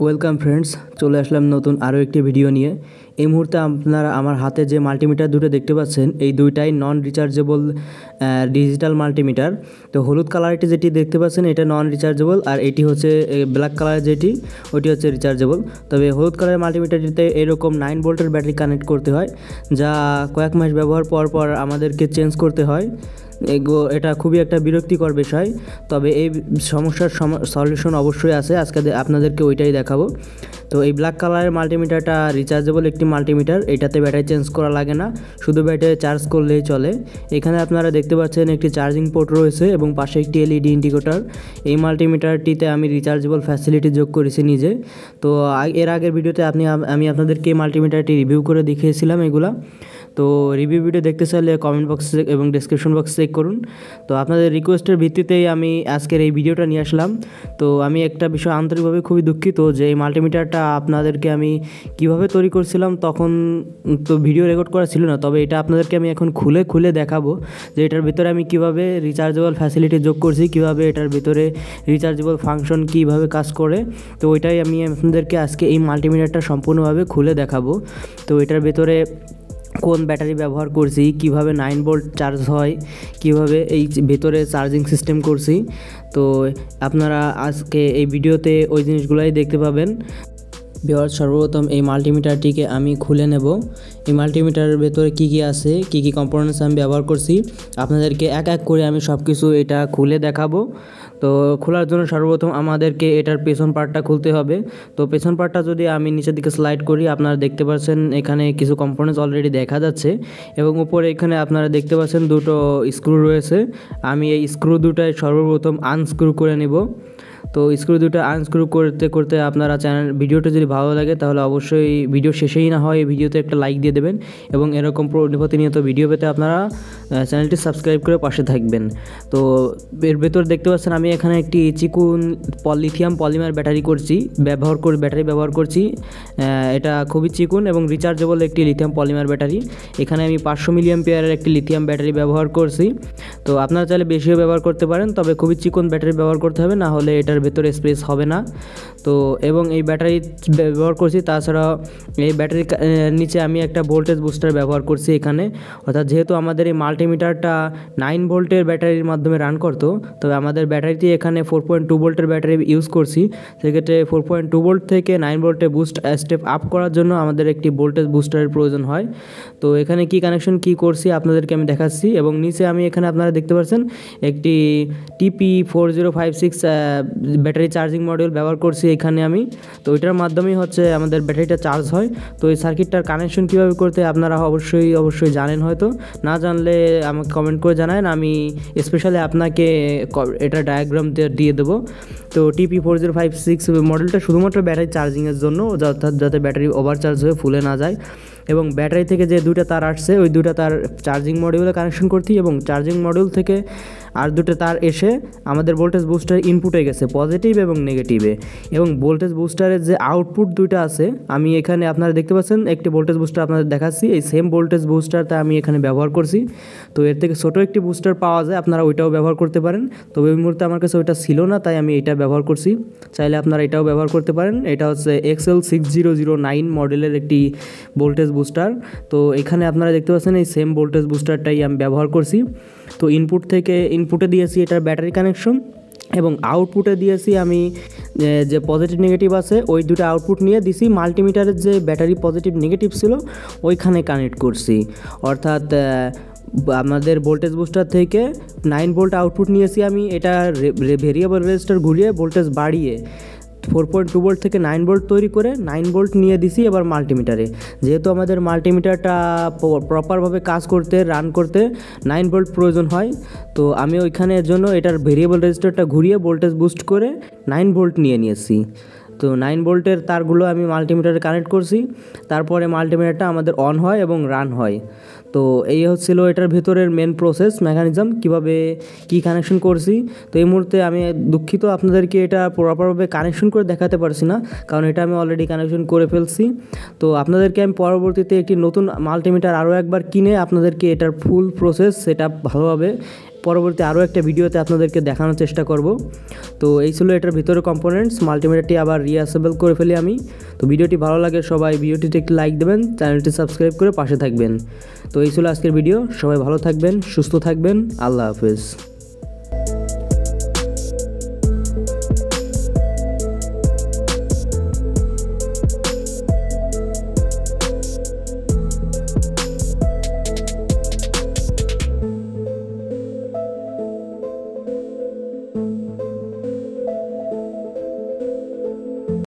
Welcome friends, চলে আসলাম নতুন আরও একটি ভিডিও নিয়ে। এই মুহূর্তে আপনারা আমার হাতে যে মাল্টিমিটার দুটো দেখতে পাচ্ছেন, এই দুইটাই নন রিচার্জেবল ডিজিটাল মাল্টিমিটার। তো হলুদ কালারটি যেটি দেখতে পাচ্ছেন এটা নন রিচার্জেবল, আর এটি হচ্ছে ব্ল্যাক কালার যেটি ওইটি হচ্ছে রিচার্জেবল। তবে হলুদ কালারের মাল্টিমিটারটিতে এরকম 9 ভোল্টের ব্যাটারি কানেক্ট করতে হয়, যা কয়েক মাস ব্যবহার পর আমাদেরকে চেঞ্জ করতে হয়। এটা খুবই একটা বিরক্তিকর বিষয়, তবে এই সমস্যার সলিউশন অবশ্যই আছে। আজকে আপনাদেরকে ওইটাই দেখাবো। তো এই ব্ল্যাক কালারের মাল্টিমিটারটা রিচার্জেবল একটি মাল্টিমিটার, এটাতে ব্যাটারি চেঞ্জ করা লাগে না, শুধু ব্যাটারি চার্জ করলেই চলে। এখানে আপনারা দেখতে পাচ্ছেন একটি চার্জিং পোর্ট রয়েছে এবং পাশে একটি এলইডি ইন্ডিকেটর। এই মাল্টিমিটারটিতে আমি রিচার্জেবল ফ্যাসিলিটি যোগ করেছি নিজে। তো এর আগের ভিডিওতে আমি আপনাদেরকে এই মাল্টিমিটারটি রিভিউ করে দেখিয়েছিলাম এগুলা। তো রিভিউ ভিডিও দেখতে চাইলে কমেন্ট বক্সে এবং ডেসক্রিপশন বক্সে চেক করুন। তো আপনাদের রিকোয়েস্টের ভিত্তিতেই আমি আজকের এই ভিডিওটা নিয়ে আসলাম। তো আমি একটা বিষয় আন্তরিকভাবে খুবই দুঃখিত যে এই মাল্টিমিটারটা আপনাদেরকে আমি কিভাবে তৈরি করছিলাম তখন তো ভিডিও রেকর্ড করা ছিল না, তবে এটা আপনাদেরকে আমি এখন খুলে দেখাবো যে এটার ভিতরে আমি কিভাবে রিচার্জেবল ফ্যাসিলিটি যোগ করছি, কিভাবে এটার ভিতরে রিচার্জেবল ফাংশন কিভাবে কাজ করে। তো ওইটাই আমি আপনাদেরকে আজকে এই মাল্টিমিটারটা সম্পূর্ণভাবে খুলে দেখাবো। তো এটার ভিতরে কোন ব্যাটারি ব্যবহার করছি, কিভাবে 9 ভোল্ট চার্জ হয়, কিভাবে এই ভেতরে চার্জিং সিস্টেম করছি। তো আপনারা আজকে এই ভিডিওতে ওই জিনিসগুলোই দেখতে পাবেন। ভিউয়ার্স, সর্বপ্রথম এই মাল্টিমিটারটিকে আমি খুলে নেব। এই মাল্টিমিটারের ভেতরে কি আছে, কি কম্পোনেন্টস আমি ব্যবহার করছি আপনাদেরকে এক এক করে আমি সব কিছু এটা খুলে দেখাবো। তো খোলার জন্য সর্বপ্রথম আমাদেরকে এটার পেছন পার্টটা খুলতে হবে। তো পেছন পার্টটা যদি আমি নিচের দিকে স্লাইড করি, আপনারা দেখতে পাচ্ছেন এখানে কিছু কম্পোনেন্টস অলরেডি দেখা যাচ্ছে এবং উপরে এখানে আপনারা দেখতে পাচ্ছেন দুটো স্ক্রু রয়েছে। আমি এই স্ক্রু দুটাই সর্বপ্রথম আনস্ক্রু করে নেব। তো স্ক্রু দুটো আনস্ক্রু করতে করতে আপনারা ভিডিওটা যদি ভালো লাগে তাহলে অবশ্যই ভিডিও শেষেই না হয় এই ভিডিওতে একটা লাইক দিয়ে দেবেন এবং এরকম প্রতিনিয়ত ভিডিও পেতে আপনারা চ্যানেলটি সাবস্ক্রাইব করে পাশে থাকবেন। তো এর ভেতর দেখতে পাচ্ছেন আমি এখানে একটি চিকুন লিথিয়াম পলিমার ব্যাটারি ব্যবহার করছি। এটা খুবই চিকুন এবং রিচার্জেবল একটি লিথিয়াম পলিমার ব্যাটারি। এখানে আমি 500 মিলিঅ্যাম্পিয়ারের একটি লিথিয়াম ব্যাটারি ব্যবহার করছি। তো আপনারা চাইলে বেশিও ব্যবহার করতে পারেন, তবে খুবই চিকন ব্যাটারি ব্যবহার করতে হবে, না হলে এটার ভেতরে স্পেস হবে না। তো এবং এই ব্যাটারি ব্যবহার করছি, তাছাড়া এই ব্যাটারির নিচে আমি একটা ভোল্টেজ বুস্টার ব্যবহার করছি এখানে। অর্থাৎ যেহেতু আমাদের এই মাল্টিমিটারটা 9 ভোল্টের ব্যাটারির মাধ্যমে রান করতো, তবে আমাদের ব্যাটারিটি এখানে 4.2 ভোল্টের ব্যাটারি ইউজ করছি। সেক্ষেত্রে 4.2 ভোল্ট থেকে 9 ভোল্টে বুস্ট স্টেপ আপ করার জন্য আমাদের একটি ভোল্টেজ বুস্টারের প্রয়োজন হয়। তো এখানে কি কানেকশন করছি আপনাদেরকে আমি দেখাচ্ছি। এবং নিচে আমি এখানে আপনারা দেখতে পাচ্ছেন একটি TP4056 ব্যাটারি চার্জিং মডিউল ব্যবহার করছি এখানে আমি। তো এটার মাধ্যমেই হচ্ছে আমাদের ব্যাটারিটা চার্জ হয়। তো এই সার্কিটটার কানেকশন কীভাবে করতে আপনারা অবশ্যই জানেন, হয়তো না জানলে আমাকে কমেন্ট করে জানান, আমি স্পেশালি আপনাকে এটা ডায়াগ্রাম দিয়ে দেবো। তো TP4056 মডেলটা শুধুমাত্র ব্যাটারি চার্জিংয়ের জন্য, অর্থাৎ যাতে ব্যাটারি ওভারচার্জ হয়ে ফুলে না যায়। এবং ব্যাটারি থেকে যে দুটো তার আসছে ওই দুটো তার চার্জিং মডিউলে কানেকশন করছি এবং চার্জিং মডিউল থেকে আর দুটো তার এসে আমাদের ভোল্টেজ বুস্টার ইনপুটে গেছে, পজিটিভ এবং নেগেটিভে। এবং ভোল্টেজ বুস্টারের যে আউটপুট দুটো আছে, আমি এখানে আপনারা দেখতে পাচ্ছেন একটি ভোল্টেজ বুস্টার আপনাদের দেখাচ্ছি, এই সেম ভোল্টেজ বুস্টারটা আমি এখানে ব্যবহার করছি। তো এর থেকে ছোটো একটি বুস্টার পাওয়া যায়, আপনারা ওইটাও ব্যবহার করতে পারেন। তবে ওই মুহূর্তে আমার কাছে ওইটা ছিল না, তাই আমি এটা ব্যবহার করছি। চাইলে আপনারা এটাও ব্যবহার করতে পারেন। এটা হচ্ছে XL6009 মডেলের একটি ভোল্টেজ বুস্টার। তো এখানে আপনারা দেখতে পাচ্ছেন এই সেম ভোল্টেজ বুস্টারটাই আমি ব্যবহার করছি। তো ইনপুটে দিয়েছি এটার ব্যাটারি কানেকশন এবং আউটপুটে দিয়েছি আমি যে পজিটিভ নেগেটিভ আছে ওই দুটো আউটপুট নিয়ে দিছি মাল্টিমিটারের যে ব্যাটারি পজিটিভ নেগেটিভ ছিল ওইখানে কানেক্ট করছি। অর্থাৎ আমাদের ভোল্টেজ বুস্টার থেকে 9 ভোল্ট আউটপুট নিয়েছি আমি, এটা ভেরিয়েবল রেজিস্টার ঘুরিয়ে ভোল্টেজ বাড়িয়ে 4.2 ভোল্ট থেকে 9 ভোল্ট তৈরি করে 9 ভোল্ট নিয়ে দিছি এবার মাল্টিমিটারে। যেহেতু আমাদের মাল্টিমিটারটা প্রপারভাবে কাজ করতে রান করতে 9 ভোল্ট প্রয়োজন হয়, তো আমি ওইখানের জন্য এটার ভেরিয়েবল রেজিস্টারটা ঘুরিয়ে ভোল্টেজ বুস্ট করে 9 ভোল্ট নিয়েছি। তো 9 ভোল্টের তারগুলো আমি মাল্টিমিটারে কানেক্ট করছি, তারপরে মাল্টিমিটারটা আমাদের অন হয় এবং রান হয়। তো এই হচ্ছিল এটার ভেতরের মেন প্রসেস মেকানিজম, কীভাবে কি কানেকশন করছি। তো এই মুহূর্তে আমি দুঃখিত আপনাদেরকে এটা প্রপারভাবে কানেকশন করে দেখাতে পারছি না, কারণ এটা আমি অলরেডি কানেকশন করে ফেলছি। তো আপনাদেরকে আমি পরবর্তীতে একটি নতুন মাল্টিমিটার আরও একবার কিনে আপনাদেরকে এটার ফুল প্রসেস সেটা ভালোভাবে পরবর্তী আরও একটা ভিডিওতে আপনাদেরকে দেখানোর চেষ্টা করব। তো এই ছিল এটার ভিতরে কম্পোনেন্টস। মাল্টিমিটারটি আবার রিঅ্যাসেম্বল করে ফেলি আমি। তো ভিডিওটি ভালো লাগে সবাই ভিডিওটিতে একটি লাইক দেবেন, চ্যানেলটি সাবস্ক্রাইব করে পাশে থাকবেন। তো এই ছিল আজকের ভিডিও। সবাই ভালো থাকবেন, সুস্থ থাকবেন। আল্লাহ হাফেজ।